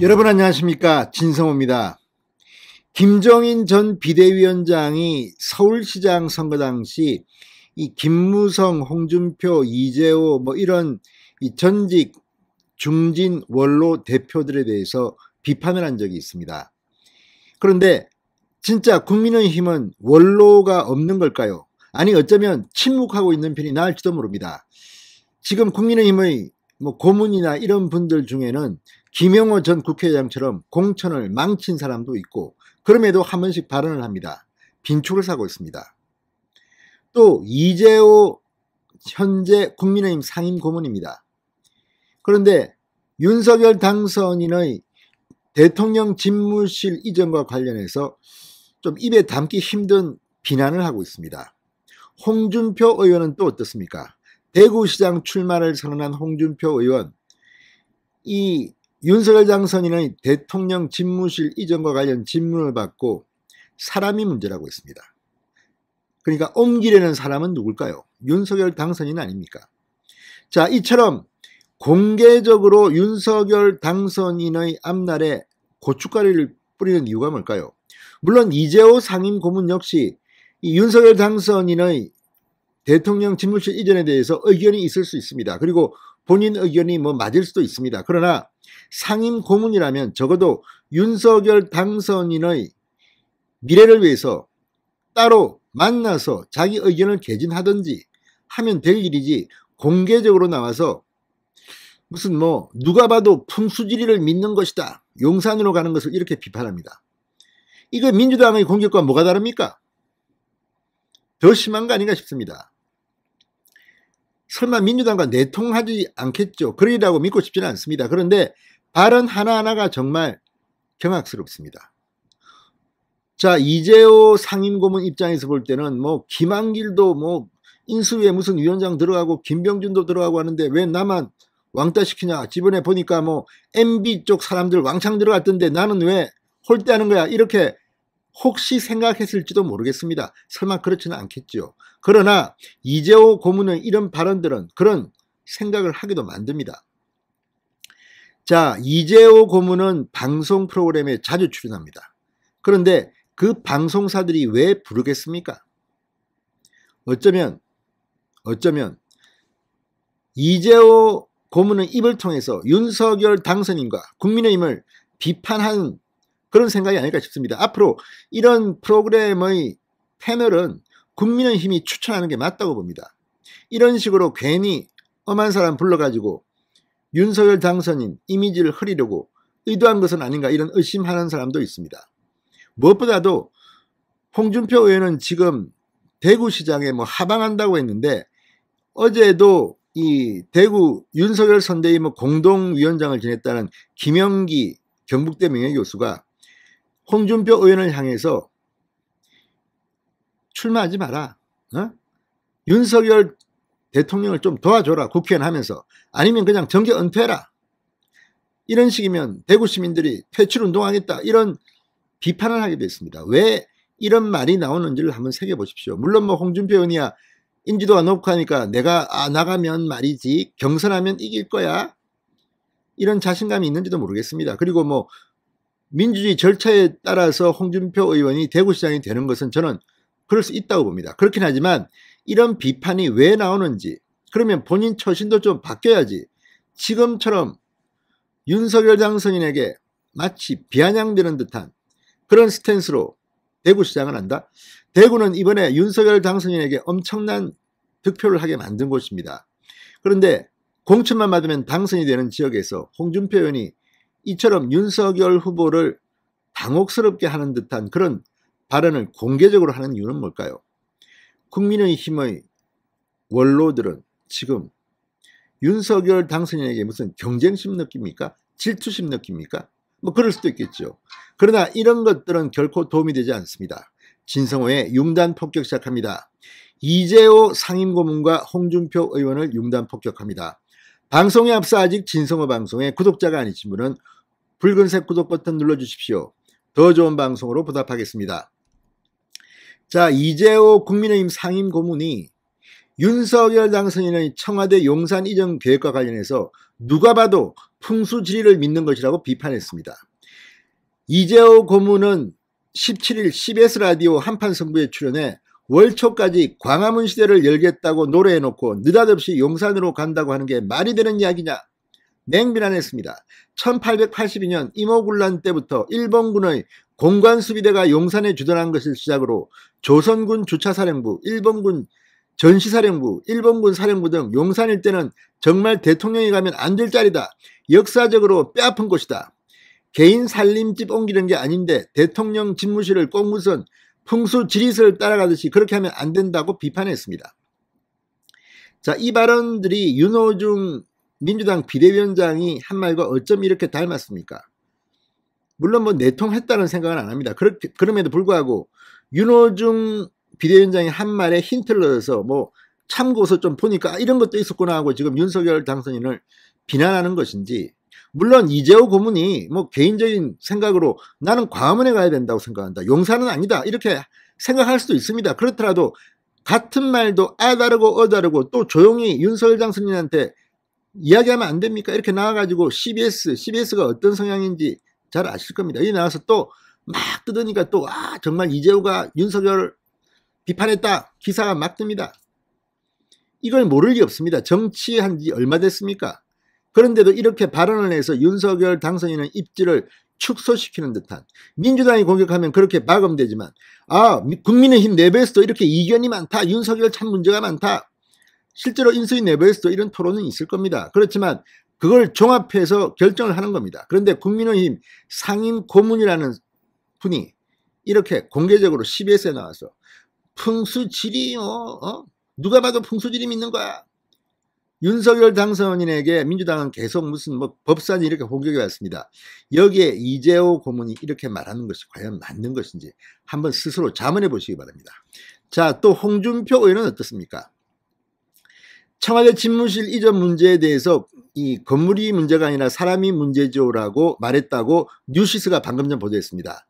여러분 안녕하십니까, 진성호입니다. 김정인 전 비대위원장이 서울시장 선거 당시 이 김무성, 홍준표, 이재호 이런 이 전직 중진 원로 대표들에 대해서 비판을 한 적이 있습니다. 그런데 진짜 국민의힘은 원로가 없는 걸까요? 아니 어쩌면 침묵하고 있는 편이 나을지도 모릅니다. 지금 국민의힘의 고문이나 이런 분들 중에는 김영호 전 국회의장처럼 공천을 망친 사람도 있고, 그럼에도 한 번씩 발언을 합니다. 빈축을 사고 있습니다. 또 이재호 현재 국민의힘 상임고문입니다. 그런데 윤석열 당선인의 대통령 집무실 이전과 관련해서 좀 입에 담기 힘든 비난을 하고 있습니다. 홍준표 의원은 또 어떻습니까? 대구시장 출마를 선언한 홍준표 의원, 이 윤석열 당선인의 대통령 집무실 이전과 관련 질문을 받고 사람이 문제라고 했습니다. 그러니까 옮기려는 사람은 누굴까요? 윤석열 당선인 아닙니까? 자, 이처럼 공개적으로 윤석열 당선인의 앞날에 고춧가루를 뿌리는 이유가 뭘까요? 물론 이재호 상임고문 역시 이 윤석열 당선인의 대통령 집무실 이전에 대해서 의견이 있을 수 있습니다. 그리고 본인 의견이 맞을 수도 있습니다. 그러나 상임 고문이라면 적어도 윤석열 당선인의 미래를 위해서 따로 만나서 자기 의견을 개진하든지 하면 될 일이지, 공개적으로 나와서 무슨 누가 봐도 풍수지리를 믿는 것이다, 용산으로 가는 것을 이렇게 비판합니다. 이거 민주당의 공격과 뭐가 다릅니까? 더 심한 거 아닌가 싶습니다. 설마 민주당과 내통하지 않겠죠? 그러리라고 믿고 싶지는 않습니다. 그런데 발언 하나하나가 정말 경악스럽습니다. 자, 이재호 상임고문 입장에서 볼 때는 김한길도 인수위에 무슨 위원장 들어가고 김병준도 들어가고 하는데 왜 나만 왕따 시키냐? 지번에 보니까 MB 쪽 사람들 왕창 들어갔던데 나는 왜 홀대하는 거야? 이렇게 혹시 생각했을지도 모르겠습니다. 설마 그렇지는 않겠죠. 그러나 이재호 고문의 이런 발언들은 그런 생각을 하기도 만듭니다. 자, 이재호 고문은 방송 프로그램에 자주 출연합니다. 그런데 그 방송사들이 왜 부르겠습니까? 어쩌면 이재호 고문의 입을 통해서 윤석열 당선인과 국민의힘을 비판한 그런 생각이 아닐까 싶습니다. 앞으로 이런 프로그램의 패널은 국민의힘이 추천하는 게 맞다고 봅니다. 이런 식으로 괜히 엄한 사람 불러가지고 윤석열 당선인 이미지를 흐리려고 의도한 것은 아닌가, 이런 의심하는 사람도 있습니다. 무엇보다도 홍준표 의원은 지금 대구시장에 하방한다고 했는데, 어제도 이 대구 윤석열 선대위 공동위원장을 지냈다는 김영기 경북대 명예교수가 홍준표 의원을 향해서 출마하지 마라, 윤석열 대통령을 좀 도와줘라, 국회의원 하면서. 아니면 그냥 정계 은퇴해라. 이런 식이면 대구 시민들이 퇴출운동하겠다, 이런 비판을 하게 됐습니다. 왜 이런 말이 나오는지를 한번 새겨보십시오. 물론 홍준표 의원이야 인지도가 높고 하니까 내가 나가면 말이지 경선하면 이길 거야, 이런 자신감이 있는지도 모르겠습니다. 그리고 민주주의 절차에 따라서 홍준표 의원이 대구시장이 되는 것은 저는 그럴 수 있다고 봅니다. 그렇긴 하지만 이런 비판이 왜 나오는지, 그러면 본인 처신도 좀 바뀌어야지 지금처럼 윤석열 당선인에게 마치 비아냥되는 듯한 그런 스탠스로 대구시장을 한다? 대구는 이번에 윤석열 당선인에게 엄청난 득표를 하게 만든 곳입니다. 그런데 공천만 받으면 당선이 되는 지역에서 홍준표 의원이 이처럼 윤석열 후보를 당혹스럽게 하는 듯한 그런 발언을 공개적으로 하는 이유는 뭘까요? 국민의힘의 원로들은 지금 윤석열 당선인에게 무슨 경쟁심 느낍니까? 질투심 느낍니까? 그럴 수도 있겠죠. 그러나 이런 것들은 결코 도움이 되지 않습니다. 진성호의 융단 폭격 시작합니다. 이재호 상임고문과 홍준표 의원을 융단 폭격합니다. 방송에 앞서 아직 진성호 방송에 구독자가 아니신 분은 붉은색 구독 버튼 눌러주십시오. 더 좋은 방송으로 보답하겠습니다. 자, 이재호 국민의힘 상임고문이 윤석열 당선인의 청와대 용산 이전 계획과 관련해서 누가 봐도 풍수지리를 믿는 것이라고 비판했습니다. 이재호 고문은 17일 CBS 라디오 한판 승부에 출연해 월초까지 광화문 시대를 열겠다고 노래해놓고 느닷없이 용산으로 간다고 하는 게 말이 되는 이야기냐 맹비난했습니다. 1882년 임오군란 때부터 일본군의 공관수비대가 용산에 주둔한 것을 시작으로 조선군 주차사령부, 일본군 전시사령부, 일본군 사령부 등 용산 일대는 정말 대통령이 가면 안 될 자리다. 역사적으로 뼈아픈 곳이다. 개인 살림집 옮기는 게 아닌데 대통령 집무실을 꼭 무슨 풍수지리설을 따라가듯이 그렇게 하면 안 된다고 비판했습니다. 자, 이 발언들이 윤호중 민주당 비대위원장이 한 말과 어쩜 이렇게 닮았습니까? 물론 뭐 내통했다는 생각은 안 합니다. 그럼에도 불구하고 윤호중 비대위원장이 한 말에 힌트를 얻어서 뭐 참고서 좀 보니까 이런 것도 있었구나 하고 지금 윤석열 당선인을 비난하는 것인지, 물론 이재호 고문이 뭐 개인적인 생각으로 나는 광화문에 가야 된다고 생각한다, 용산은 아니다, 이렇게 생각할 수도 있습니다. 그렇더라도 같은 말도 다르고 다르고 또 조용히 윤석열 당선인한테 이야기하면 안 됩니까? 이렇게 나와가지고 CBS가 어떤 성향인지 잘 아실 겁니다. 여기 나와서 또 막 뜯으니까 또 정말 이재호가 윤석열 비판했다 기사가 막 뜹니다. 이걸 모를 리 없습니다. 정치한 지 얼마 됐습니까? 그런데도 이렇게 발언을 해서 윤석열 당선인의 입지를 축소시키는 듯한, 민주당이 공격하면 그렇게 막음되지만 국민의힘 내부에서도 이렇게 이견이 많다, 윤석열 참 문제가 많다, 실제로 인수위 내부에서도 이런 토론은 있을 겁니다. 그렇지만 그걸 종합해서 결정을 하는 겁니다. 그런데 국민의힘 상임 고문이라는 분이 이렇게 공개적으로 CBS에 나와서 풍수지리요, 누가 봐도 풍수지리 믿는 거야. 윤석열 당선인에게 민주당은 계속 무슨 뭐 법사니 이렇게 공격이 왔습니다. 여기에 이재호 고문이 이렇게 말하는 것이 과연 맞는 것인지 한번 스스로 자문해 보시기 바랍니다. 자, 또 홍준표 의원은 어떻습니까? 청와대 집무실 이전 문제에 대해서 이 건물이 문제가 아니라 사람이 문제죠라고 말했다고 뉴시스가 방금 전 보도했습니다.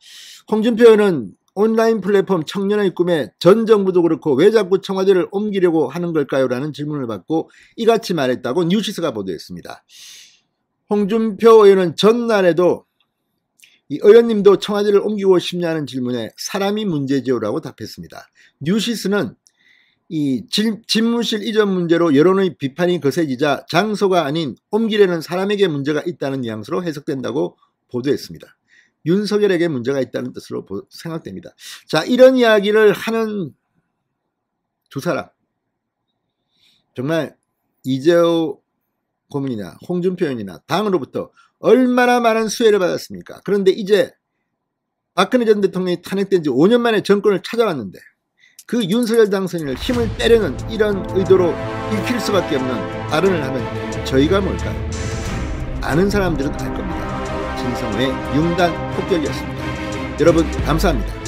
홍준표 의원은 온라인 플랫폼 청년의 꿈에 전 정부도 그렇고 왜 자꾸 청와대를 옮기려고 하는 걸까요? 라는 질문을 받고 이같이 말했다고 뉴시스가 보도했습니다. 홍준표 의원은 전날에도 이 의원님도 청와대를 옮기고 싶냐는 질문에 사람이 문제죠 라고 답했습니다. 뉴시스는 이 집무실 이전 문제로 여론의 비판이 거세지자 장소가 아닌 옮기려는 사람에게 문제가 있다는 뉘앙스로 해석된다고 보도했습니다. 윤석열에게 문제가 있다는 뜻으로 생각됩니다. 자, 이런 이야기를 하는 두 사람, 정말 이재호 고문이나 홍준표 의원이나 당으로부터 얼마나 많은 수혜를 받았습니까? 그런데 이제 박근혜 전 대통령이 탄핵된 지 5년 만에 정권을 찾아왔는데 그 윤석열 당선인을 힘을 빼려는 이런 의도로 읽힐 수밖에 없는 발언을 하면 저희가 뭘까요? 아는 사람들은 알 겁니다. 진성호의 융단 폭격이었습니다. 여러분 감사합니다.